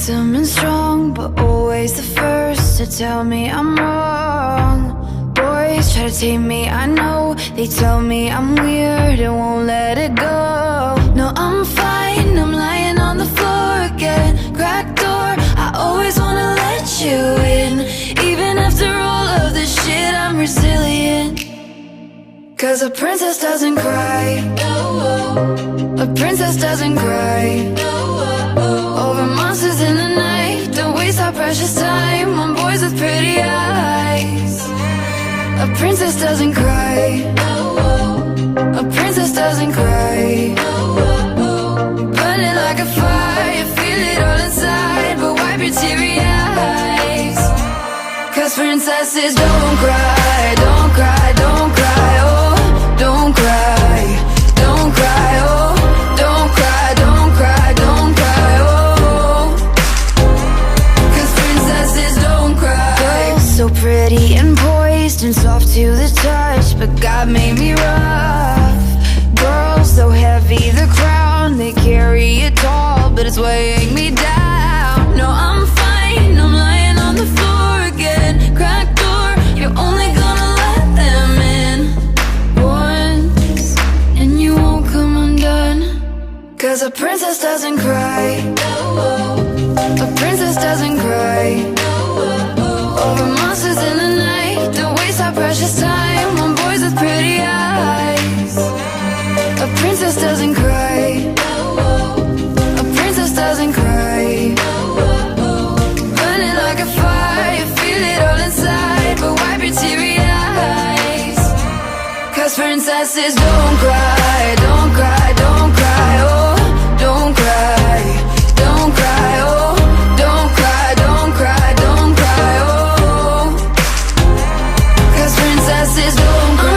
handsome and strong, but always the first to tell me I'm wrong. Boys try to tame me, I know. They tell me I'm weird and won't let it go. No, I'm fine, I'm lying on the floor again. Cracked door, I always wanna let you in. Even after all of this shit, I'm resilient. Cause a princess doesn't cry. A princess doesn't cry. Over monsters in the night, don't waste our precious time on boys with pretty eyes. A princess doesn't cry. A princess doesn't cry. Burning like a fire, feel it all inside, but wipe your teary eyes. Cause princesses don't cry, don't cry, don't cry, oh, don't cry, don't cry, oh, don't cry, don't cry, don't cry, oh. Cause princesses don't cry. Girls so pretty and poised and soft to the touch, but God made me rough. Girls so heavy, the crown, they carry it tall, but it's weighing me down. No, I'm fine, I'm lying on the floor again. Cracked door, you're only gonna let them in once, and you won't come undone. Cause a princess doesn't cry. A princess doesn't cry. Over monsters in the night, don't waste our precious time on boys with pretty eyes. A princess doesn't cry. A princess doesn't cry. Burning like a fire, feel it all inside, but wipe your teary eyes. Cause princesses don't cry, don't cry, don't cry, oh, don't cry, don't cry, oh, don't cry, don't cry, don't cry, oh. Cause princesses don't cry.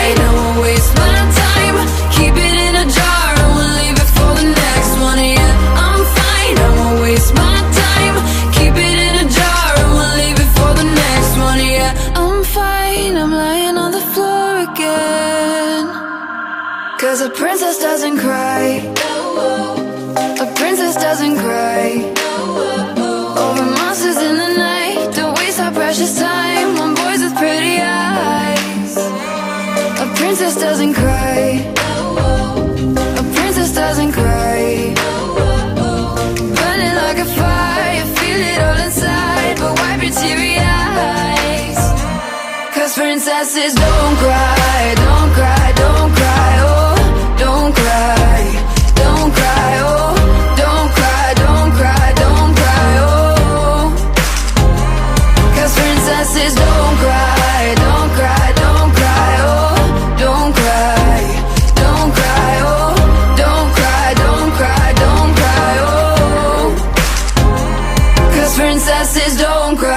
I won't waste my time, keep it in a jar and we'll leave it for the next one. Yeah, I'm fine, I won't waste my time, keep it in a jar and we'll leave it for the next one. Yeah, I'm fine, I'm lying on the floor again. Cause a princess doesn't cry. A princess doesn't cry. Over monsters in the night, don't waste our precious time on boys with pretty eyes. A princess doesn't cry. A princess doesn't cry. Burning like a fire, feel it all inside, but wipe your teary eyes. Cause princesses don't cry, don't cry, don't cry, oh, don't cry, don't cry, oh, don't cry, don't cry, don't cry, oh. Cause princesses don't cry, don't cry, don't cry, oh, don't cry, don't cry, oh, don't cry, don't cry, don't cry, oh. Cause princesses don't cry.